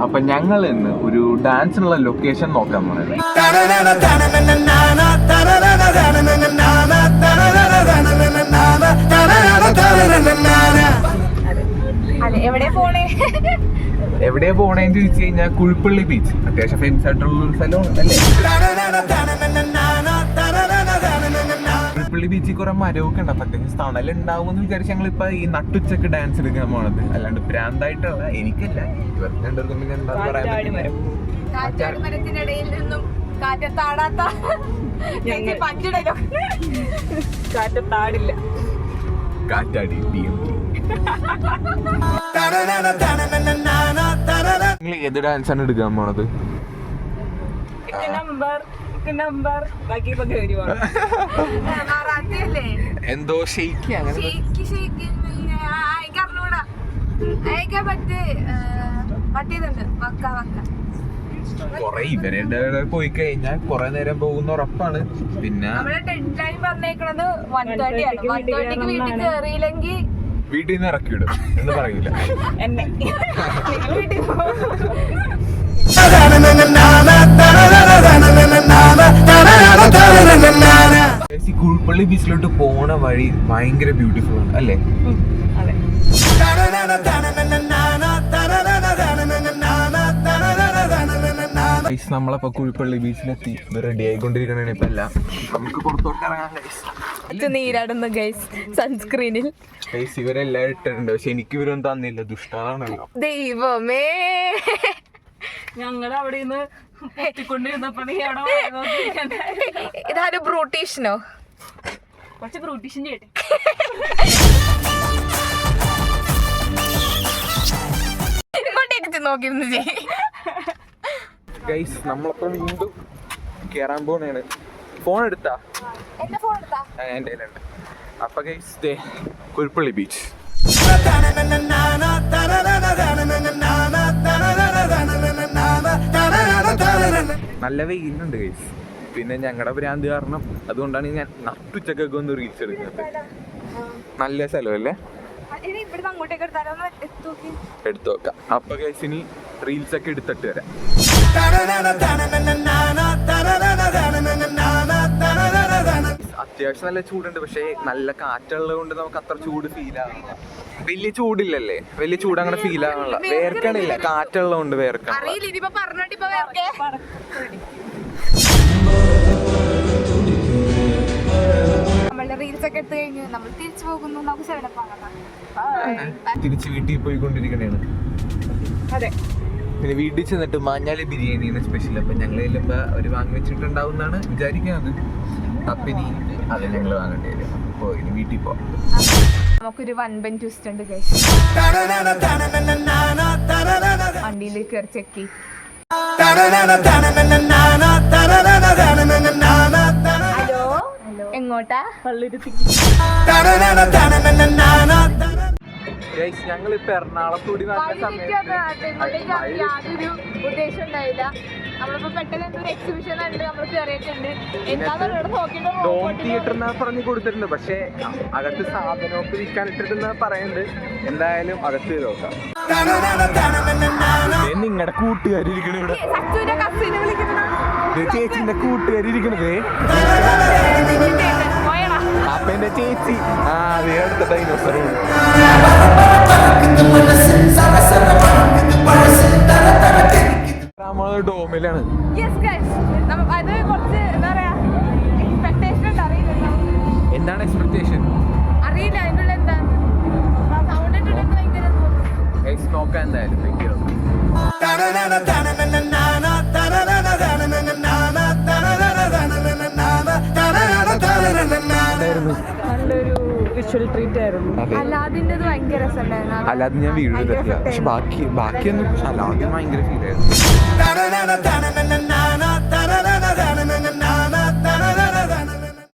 അപ്പൊ ഞങ്ങൾ ഇന്ന് ഒരു ഡാൻസിനുള്ള ലൊക്കേഷൻ നോക്കാൻ പോണത്. എവിടെ പോണേന്ന് ചോദിച്ചു കഴിഞ്ഞാൽ കുഴിപ്പള്ളി ബീച്ച്, അത്യാവശ്യം ഫേമസ് ആയിട്ടുള്ള ഒരു സ്ഥലമാണ് അല്ലേ. കുഴിപ്പള്ളി ബീച്ചിൽ കുറെ മരമൊക്കെ ഉണ്ട്, അപ്പൊ അത്യാവശ്യം തണലുണ്ടാവും എന്ന് വിചാരിച്ച് ഞങ്ങളിപ്പോ ഈ നട്ടുച്ചക്ക് ഡാൻസ് എടുക്കാൻ പോണത്. അല്ലാണ്ട് ഭ്രാന്തായിട്ടല്ല, എനിക്കല്ല, ഇവർക്ക് രണ്ടുപേർക്കും പിന്നെ എന്താ പറയാൻ പറ്റില്ല. കാറ്റാടി നിങ്ങൾ ഏത് ഡാൻസാണ് എടുക്കാൻ പോണത്? എന്തോ ഷെയ്ക്ക് അങ്ങനെ കൊറേ ഇവരുടെ പോയി കഴിഞ്ഞാൽ കൊറേ നേരം പോകുന്ന ഉറപ്പാണ്. പിന്നെ വീട്ടിൽ നിന്ന് ഇറക്കിവിടും എന്ന് പറയൂല. കുഴിപ്പള്ളി ബീച്ചിലോട്ട് പോണ വഴി ഭയങ്കര ബ്യൂട്ടിഫുൾ ആണ് അല്ലേ. നമ്മളപ്പോ കുഴിപ്പള്ളി ബീച്ചിലെത്തി, റെഡി ആയിക്കൊണ്ടിരിക്കണേ. ഇപ്പൊ എല്ലാം നമുക്ക് പുറത്തോട്ട് ഇറങ്ങാൻ നീരാടുന്ന സൺസ്ക്രീനിൽ ഇവരെല്ലാം ഇട്ടിട്ടുണ്ട്, പക്ഷെ എനിക്ക് ഇവരൊന്നും തന്നില്ല. ദുഷ്ടാണല്ലോ ദൈവമേ. ഞങ്ങൾ അവിടെ നിന്ന് ഇതാരും ബ്രൂട്ടീഷനോ? കുറച്ച് ബ്രൂട്ടീഷൻ ചെയ്യട്ടെ. ഇങ്ങോട്ടേക്ക് നോക്കിയിരുന്നു നമ്മളപ്പോ വീണ്ടും കേറാൻ പോണേണ്. ഫോൺ എടുത്താ? എന്റെ ഫോൺ എടുത്താ? എന്റെ കയ്യിലുണ്ട്. അപ്പൊ ഗൈസ് കുഴിപ്പള്ളി ബീച്ച്. നല്ല വെയിലുണ്ട് ഗൈസ്. പിന്നെ ഞങ്ങളുടെ ഭ്രാന്ത് കാരണം അതുകൊണ്ടാണ് ഞാൻ നട്ടുച്ചക്കൊക്കെ ഒന്ന് റീൽസ് എടുക്കുന്നത്. നല്ല സ്ഥലമല്ലേ, എടുത്തു നോക്കാം. അപ്പൊ ഗൈസ് ഇനി റീൽസ് ഒക്കെ എടുത്തിട്ട് വരാം. അത്യാവശ്യം നല്ല ചൂടുണ്ട്, പക്ഷെ നല്ല കാറ്റുള്ളത് കൊണ്ട് നമുക്ക് അത്ര ചൂട് ഫീൽ ആവില്ല. വലിയ ചൂടില്ലല്ലേ, വലിയ ചൂട് അങ്ങനെ ഫീൽ ആവണില്ല. വേർക്കണില്ല, കാറ്റുള്ളത് കൊണ്ട് വേർക്കണം. തിരിച്ച് വീട്ടിൽ പോയിക്കൊണ്ടിരിക്കണേണ്. പിന്നെ വീട്ടിൽ ചെന്നിട്ട് മാഞ്ഞാലി ബിരിയാണിയാണ് സ്പെഷ്യൽ. അപ്പൊ ഞങ്ങൾ ചെല്ലുമ്പോ അവര് വാങ്ങി വെച്ചിട്ടുണ്ടാവുന്നാണ് വിചാരിക്കുന്നത്. അപ്പൊ ഇനി അത് ഞങ്ങൾ വാങ്ങേണ്ടി വരും. അപ്പൊ ഇനി വീട്ടിൽ പോവാം. നമുക്കൊരു വൻപൻ ട്വിസ്റ്റ് ഉണ്ട്. വണ്ടിയിൽ കയറി ചെക്കി. ഹലോ, എങ്ങോട്ടാ? ഞങ്ങളിപ്പോ എറണാകുളത്തൂടി വന്ന സമയത്ത് യാതൊരു ഉദ്ദേശം ഉണ്ടായില്ല. നമ്മളിപ്പോ പെട്ടെന്ന് എന്തൊരു എക്സിബിഷൻ ഉണ്ട്, നമ്മൾ കയറിയിട്ടുണ്ട്. ഡോം തിയേറ്റർ എന്നാ പറഞ്ഞു കൊടുത്തിട്ടുണ്ട്, പക്ഷെ അകത്ത് സാധനമൊക്കെ വിൽക്കാനിട്ടിട്ടെന്നാ പറയുന്നുണ്ട്. എന്തായാലും അകത്ത് നോക്കാം. നിങ്ങളുടെ കൂട്ടുകാരിയിരിക്കണ ഇവിടെ, ചേച്ചിന്റെ കൂട്ടുകാരിയിരിക്കണത് അപ്പൊ എന്റെ ചേച്ചി. അതേ അടുത്ത ഡൈനോസറും ഡോമിലാണ്. എന്താണ് എക്സ്പെക്ടേഷൻ അറിയില്ല. അതിനുള്ള എന്താ നോക്കാൻ എന്തായാലും നല്ലൊരു വിഷ്വൽ ട്രീറ്റ് ആയിരുന്നു. അല്ലാദിന്റെ ഭയങ്കര രസമുണ്ടായിരുന്നു. അല്ലാതെ ഞാൻ വീഡിയോ എടുത്തില്ല, പക്ഷെ ബാക്കിയൊന്നും അല്ലാതെ ഭയങ്കര ഫീൽ ആയിരുന്നു.